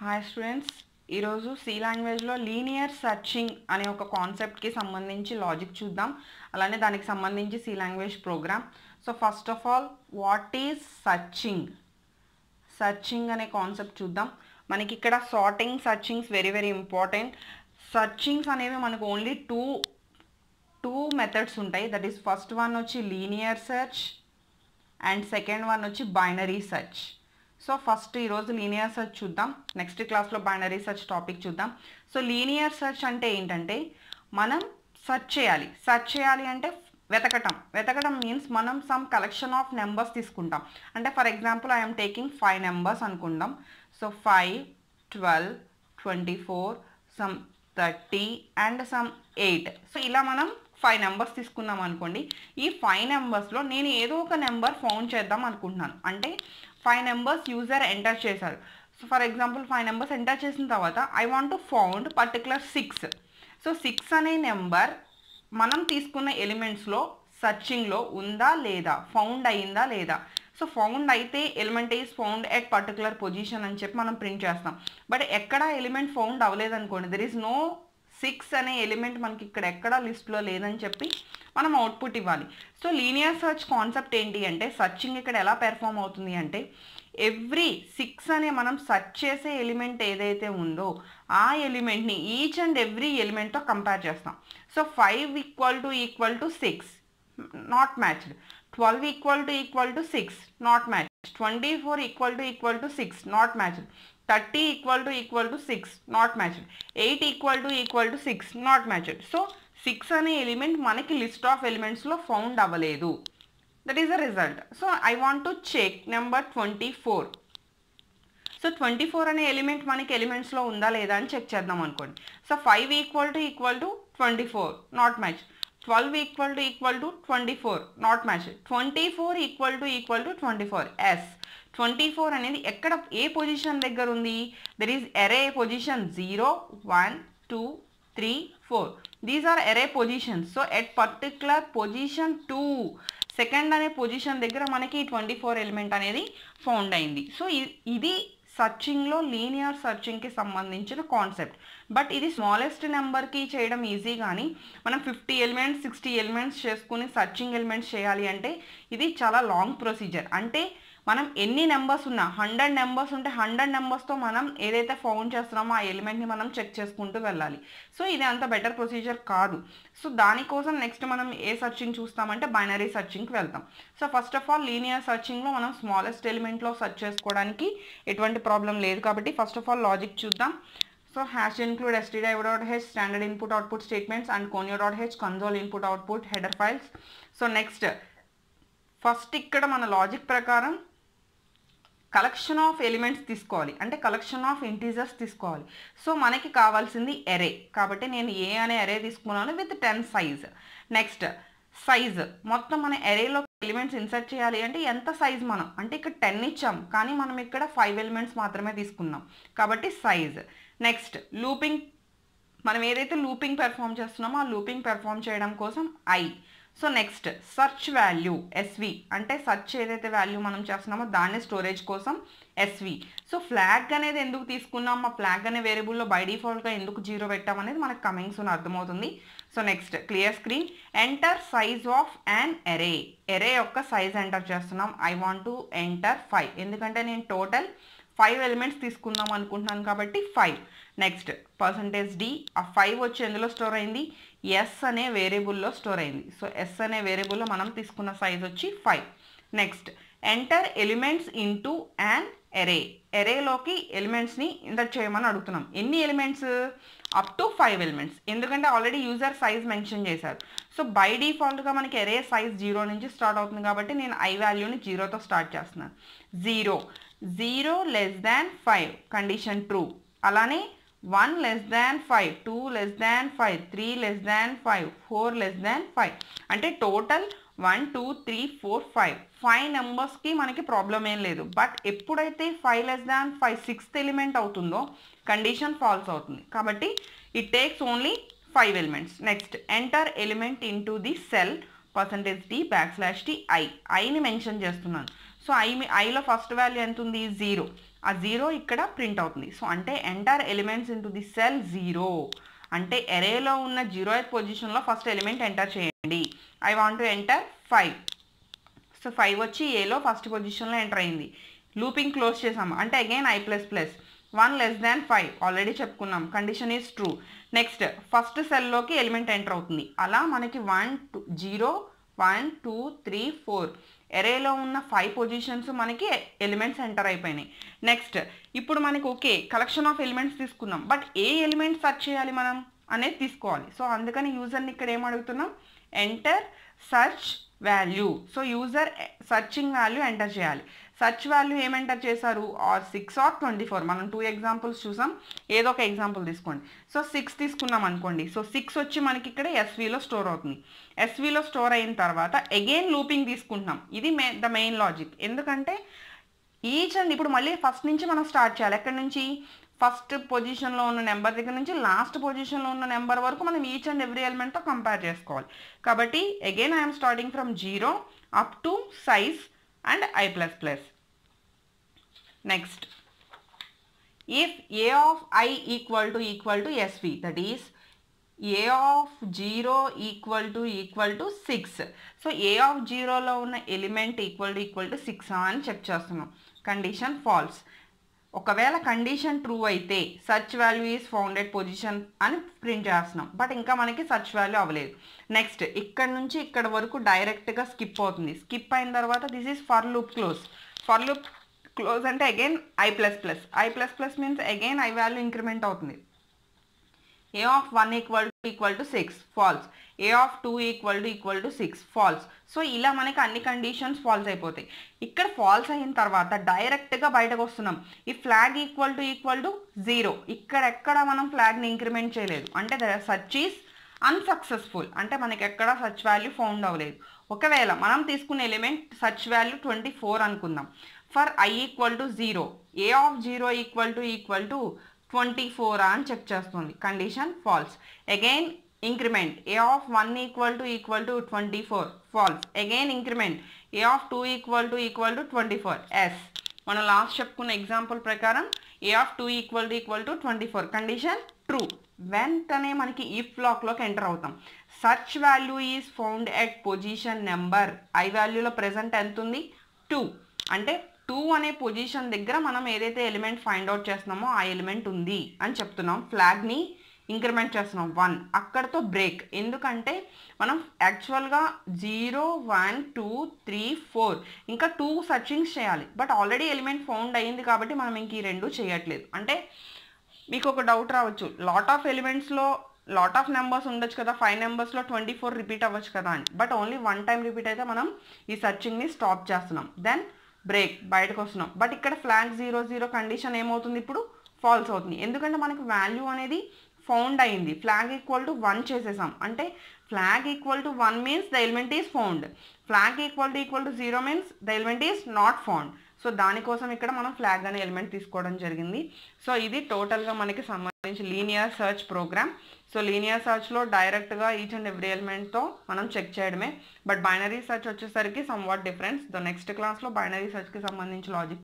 Hi students, ఈరోజు C లాంగ్వేజ్లో linear searching అనే ఒక కాన్సెప్ట్కి సంబంధించి లాజిక్ చూద్దాం. అలానే దానికి సంబంధించి C language program. So first of all, what is searching? Searching అనే కాన్సెప్ట్ చూద్దాం. మనకి ఇక్కడ sorting, searchings very very important. Searchings అనేవి మనకు ఓన్లీ టూ మెథడ్స్ ఉంటాయి. దట్ ఈస్ ఫస్ట్ వన్ వచ్చి linear search and second one వచ్చి బైనరీ సెర్చ్. సో ఫస్ట్ ఈరోజు లీనియర్ సెర్చ్ చూద్దాం, నెక్స్ట్ క్లాస్లో బైనరీ సెర్చ్ టాపిక్ చూద్దాం. సో లీనియర్ సెర్చ్ అంటే ఏంటంటే మనం సెర్చ్ చేయాలి అంటే వెతకటం మీన్స్ మనం సమ్ కలెక్షన్ ఆఫ్ నెంబర్స్ తీసుకుంటాం. అంటే for example I'm taking 5 numbers అనుకుందాం. So 5, 12, 24, some 30 and some 8. So ఇలా మనం 5 నెంబర్స్ తీసుకున్నాం అనుకోండి. ఈ 5 నెంబర్స్లో నేను ఏదో ఒక నెంబర్ ఫౌండ్ చేద్దాం అనుకుంటున్నాను. అంటే 5 నెంబర్స్ యూజర్ ఎంటర్ చేశారు. So for example 5 numbers enter చేసిన తర్వాత I want to found particular 6. So 6 అనే నెంబర్ మనం తీసుకున్న ఎలిమెంట్స్లో సర్చింగ్లో ఉందా లేదా, ఫౌండ్ అయిందా లేదా. సో ఫౌండ్ అయితే element is found at particular position అని చెప్పి మనం ప్రింట్ చేస్తాం. బట్ ఎక్కడ ఎలిమెంట్ ఫౌండ్ అవ్వలేదు అనుకోండి, దెర్ ఈజ్ నో 6 అనే ఎలిమెంట్ మనకి ఇక్కడ ఎక్కడ లిస్ట్లో లేదని చెప్పి మనం అవుట్పుట్ ఇవ్వాలి. సో లీనియర్ సెర్చ్ కాన్సెప్ట్ ఏంటి అంటే, సర్చింగ్ ఇక్కడ ఎలా పెర్ఫామ్ అవుతుంది అంటే, ఎవ్రీ 6 అనే మనం సెర్చ్ చేసే ఎలిమెంట్ ఏదైతే ఉందో ఆ ఎలిమెంట్ని ఈచ్ అండ్ ఎవ్రీ ఎలిమెంట్తో కంపేర్ చేస్తాం. So 5 equal to 6 not matched, 12 equal to 6 not matched, 24 equal to 6 not matched, 30 equal to 6 not matched, 8 equal to 6 not matched. So 6 అనే ఎలిమెంట్ మనకి లిస్ట్ ఆఫ్ ఎలిమెంట్స్లో ఫౌండ్ అవ్వలేదు. That is the result. So I want to check number 24. So 24 అనే element మనకి ఎలిమెంట్స్లో ఉందా లేదా అని check చేద్దాం అనుకోండి. So 5 equal to 24 not match, 12 equal to 24 not match, 24 equal to 24 yes. 24 అనేది ఎక్కడ ఏ పొజిషన్ దగ్గర ఉంది? There is array position 0, 1, 2, 3, 4. These are array positions. So at particular position 2 second అనే పొజిషన్ దగ్గర మనకి 24 ఎలిమెంట్ అనేది ఫౌండ్ అయింది. సో ఇది సర్చింగ్లో లీనియర్ సర్చింగ్కి సంబంధించిన కాన్సెప్ట్. బట్ ఇది స్మాలెస్ట్ నెంబర్కి చేయడం ఈజీ, కానీ మనం 50 ఎలిమెంట్స్ 60 ఎలిమెంట్స్ చేసుకుని సర్చింగ్ ఎలిమెంట్స్ చేయాలి అంటే ఇది చాలా లాంగ్ ప్రొసీజర్. అంటే మనం ఎన్ని నెంబర్స్ ఉన్నా 100 నెంబర్స్ ఉంటే 100 నెంబర్స్తో మనం ఏదైతే ఫౌండ్ చేస్తున్నామో ఆ ఎలిమెంట్ని మనం చెక్ చేసుకుంటూ వెళ్ళాలి. సో ఇది అంత బెటర్ ప్రొసీజర్ కాదు. సో దానికోసం నెక్స్ట్ మనం ఏ సర్చింగ్ చూస్తామంటే బైనరీ సర్చింగ్కి వెళ్తాం. So first of all linear సర్చింగ్లో మనం స్మాలెస్ట్ ఎలిమెంట్లో సెర్చ్ చేసుకోవడానికి ఎటువంటి ప్రాబ్లం లేదు. కాబట్టి ఫస్ట్ ఆఫ్ ఆల్ లాజిక్ చూద్దాం. So hash include stdio.h standard input output statements and conio.h console input output header files. So next first ఇక్కడ మన లాజిక్ ప్రకారం కలెక్షన్ ఆఫ్ ఎలిమెంట్స్ తీసుకోవాలి, అంటే కలెక్షన్ ఆఫ్ ఇంటీజర్స్ తీసుకోవాలి. సో మనకి కావాల్సింది ఎరే, కాబట్టి నేను ఏ అనే ఎరే తీసుకున్నాను విత్ 10 సైజ్. నెక్స్ట్ సైజ్, మొత్తం మన ఎరేలో ఎలిమెంట్స్ ఇన్సర్ట్ చేయాలి అంటే ఎంత సైజ్ మనం, అంటే ఇక్కడ 10 ఇచ్చాం కానీ మనం ఇక్కడ 5 ఎలిమెంట్స్ మాత్రమే తీసుకున్నాం కాబట్టి సైజ్. నెక్స్ట్ లూపింగ్, మనం ఏదైతే లూపింగ్ పెర్ఫామ్ చేస్తున్నామో ఆ లూపింగ్ పెర్ఫామ్ చేయడం కోసం I. So next search value SV, అంటే సర్చ్ ఏదైతే వాల్యూ మనం చేస్తున్నామో దాన్ని స్టోరేజ్ కోసం ఎస్వి. సో ఫ్లాగ్ అనేది ఎందుకు తీసుకున్నాం, ఆ ఫ్లాగ్ అనే వేరియబుల్లో బై డిఫాల్ట్గా ఎందుకు 0 పెట్టాం అనేది మనకు కమింగ్ సూన్ అర్థమవుతుంది. So next clear screen, enter size of an array. Array యొక్క సైజ్ ఎంటర్ చేస్తున్నాం. ఐ వాంట్ టు ఎంటర్ 5, ఎందుకంటే నేను టోటల్ 5 ఎలిమెంట్స్ తీసుకుందాం అనుకుంటున్నాను కాబట్టి 5. నెక్స్ట్ %d, ఆ 5 వచ్చి ఎందులో స్టోర్ అయింది, ఎస్ అనే వేరియబుల్లో స్టోర్ అయింది. సో ఎస్ అనే వేరియబుల్లో మనం తీసుకున్న సైజ్ వచ్చి 5. Next enter elements into an array. ఎరేలోకి ఎలిమెంట్స్ని ఇంటర్ చేయమని అడుగుతున్నాం. ఎన్ని ఎలిమెంట్స్? అప్ టు 5 ఎలిమెంట్స్, ఎందుకంటే ఆల్రెడీ యూజర్ సైజ్ మెన్షన్ చేశారు. సో బై డిఫాల్ట్గా మనకి ఎరే సైజ్ 0 నుంచి స్టార్ట్ అవుతుంది కాబట్టి నేను ఐ వాల్యూని 0తో స్టార్ట్ చేస్తున్నాను. 0 లెస్ దాన్ 5 కండిషన్ ట్రూ. అలానే 1 less than 5, 2 less than 5, 3 less than 5, 4 less than 5. అంటే టోటల్ 1, 2, 3, 4, 5 నెంబర్స్కి మనకి ప్రాబ్లం ఏం లేదు. బట్ ఎప్పుడైతే 5 లెస్ దాన్ 5 6th ఎలిమెంట్ అవుతుందో కండిషన్ ఫాల్స్ అవుతుంది. కాబట్టి it takes only 5 elements. Next enter element into the cell %d \t ఐని మెన్షన్ చేస్తున్నాను. సో ఐలో ఫస్ట్ వాల్యూ ఎంత ఉంది, 0. ఆ 0 ఇక్కడ ప్రింట్ అవుతుంది. సో అంటే enter elements into the cell 0 అంటే ఎరేలో ఉన్న 0th పొజిషన్లో ఫస్ట్ ఎలిమెంట్ ఎంటర్ చేయండి. I want to enter 5. So 5 వచ్చి ఏలో ఫస్ట్ పొజిషన్లో ఎంటర్ అయింది. లూపింగ్ క్లోజ్ చేసాము అంటే అగైన్ i++ 1 less than 5 ఆల్రెడీ చెప్పుకున్నాం. Condition is true. Next first సెల్లోకి ఎలిమెంట్ ఎంటర్ అవుతుంది. అలా మనకి 1 2 3 4 ఎరేలో ఉన్న 5 పొజిషన్స్ మనకి ఎలిమెంట్స్ ఎంటర్ అయిపోయినాయి. నెక్స్ట్ ఇప్పుడు మనకి ఓకే కలెక్షన్ ఆఫ్ ఎలిమెంట్స్ తీసుకున్నాం. బట్ ఏ ఎలిమెంట్ సెర్చ్ చేయాలి మనం అనేది తీసుకోవాలి. సో అందుకని యూజర్ని ఇక్కడ ఏం అడుగుతున్నాం, enter search value. So user searching value enter చేయాలి. సర్చ్ వాల్యూ ఏం ఎంటర్ చేశారు, ఆర్ 6 ఆర్ 24. మనం 2 ఎగ్జాంపుల్స్ చూసాం, ఏదో ఒక ఎగ్జాంపుల్ తీసుకోండి. సో 6 తీసుకున్నాం అనుకోండి. సో 6 వచ్చి మనకి ఇక్కడ ఎస్వీలో స్టోర్ అవుతుంది. ఎస్వీలో స్టోర్ అయిన తర్వాత అగైన్ లూపింగ్ తీసుకుంటున్నాం. ఇది ద మెయిన్ లాజిక్. ఎందుకంటే ఈచ్ అండ్ ఇప్పుడు మళ్ళీ ఫస్ట్ నుంచి మనం స్టార్ట్ చేయాలి. ఎక్కడి నుంచి, ఫస్ట్ పొజిషన్లో ఉన్న నెంబర్ దగ్గర నుంచి లాస్ట్ పొజిషన్లో ఉన్న నెంబర్ వరకు మనం ఈచ్ అండ్ ఎవ్రీ ఎలిమెంట్తో కంపేర్ చేసుకోవాలి. కాబట్టి again I'm starting from 0 up to size and i++. Next, if a of I equal to sv, that is a of 0 equal to 6. So a of 0 లో ఉన్న element equal to 6 అని check చేస్తున్నాం. Condition false. ఒకవేళ condition true అయితే search value is found at position అని print చేస్తున్నాం. But ఇంకా మనకి సర్చ్ వాల్యూ అవ్వలేదు. నెక్స్ట్ ఇక్కడ నుంచి ఇక్కడ వరకు డైరెక్ట్గా స్కిప్ అవుతుంది. స్కిప్ అయిన తర్వాత this is for loop close. For loop close అంటే again i++. Means again I value increment అవుతుంది. a of 1 equal to 6 false. a of 2 equal to 6 false. So ఇలా మనకి అన్ని కండిషన్స్ ఫాల్స్ అయిపోతాయి. ఇక్కడ ఫాల్స్ అయిన తర్వాత డైరెక్ట్గా బయటకు వస్తున్నాం. ఈ ఫ్లాగ్ ఈక్వల్ టు 0. ఇక్కడెక్కడ మనం ఫ్లాగ్ని ఇంక్రిమెంట్ చేయలేదు అంటే సర్చ్ ఈజ్ అన్సక్సెస్ఫుల్. అంటే మనకి ఎక్కడ సర్చ్ వాల్యూ ఫౌండ్ అవ్వలేదు. ఒకవేళ మనం తీసుకున్న ఎలిమెంట్ సర్చ్ వాల్యూ 24 అనుకుందాం. For i equal to 0, a of 0 equal to 24 అని చెక్ చేస్తుంది. Condition false. Again increment a of 1 equal to 24 false. Again increment a of 2 equal to 24 yes. మనం last చెప్పుకున్న example ప్రకారం a of 2 equal to 24 condition true. వెంటనే మనకి if బ్లాక్లోకి enter అవుతాం. Search value is found at position number. I వాల్యూలో present ఎంత ఉంది, 2. అంటే 2 అనే పొజిషన్ దగ్గర మనం ఏదైతే ఎలిమెంట్ ఫైండ్ అవుట్ చేస్తున్నామో ఆ ఎలిమెంట్ ఉంది అని చెప్తున్నాం. ఫ్లాగ్ని ఇంక్రిమెంట్ చేస్తున్నాం 1. అక్కడితో బ్రేక్. ఎందుకంటే మనం యాక్చువల్గా 0 1 2 3 4 ఇంకా 2 సర్చింగ్స్ చేయాలి. బట్ ఆల్రెడీ ఎలిమెంట్ ఫౌండ్ అయ్యింది కాబట్టి మనం ఇంక ఈ 2 చేయట్లేదు. అంటే మీకు ఒక డౌట్ రావచ్చు, లాట్ ఆఫ్ ఎలిమెంట్స్లో లాట్ ఆఫ్ నెంబర్స్ ఉండొచ్చు కదా, 5 నెంబర్స్లో 24 రిపీట్ అవ్వచ్చు కదా అని. బట్ ఓన్లీ 1 టైం రిపీట్ అయితే మనం ఈ సర్చింగ్ని స్టాప్ చేస్తున్నాం. దెన్ బ్రేక్ బయటకు వస్తున్నాం. బట్ ఇక్కడ ఫ్లాగ్ 0 0 కండిషన్ ఏమవుతుంది, ఇప్పుడు ఫాల్స్ అవుతుంది. ఎందుకంటే మనకు వాల్యూ అనేది ఫౌండ్ అయింది. ఫ్లాగ్ ఈక్వల్ టు 1 చేసేసాం. అంటే flag equal to 1 means the element is found. Flag equal to 0 means the element is not found. So దానికోసం ఇక్కడ మనం ఫ్లాగ్ అనే ఎలిమెంట్ తీసుకోవడం జరిగింది. సో ఇది టోటల్గా మనకి సంబంధించి linear search program. So linear సర్చ్లో డైరెక్ట్గా ఈచ్ అండ్ ఎవ్రీ ఎలిమెంట్తో మనం చెక్ చేయడమే. బట్ బైనరీ సర్చ్ వచ్చేసరికి somewhat difference. The next క్లాస్లో బైనరీ సర్చ్కి సంబంధించి లాజిక్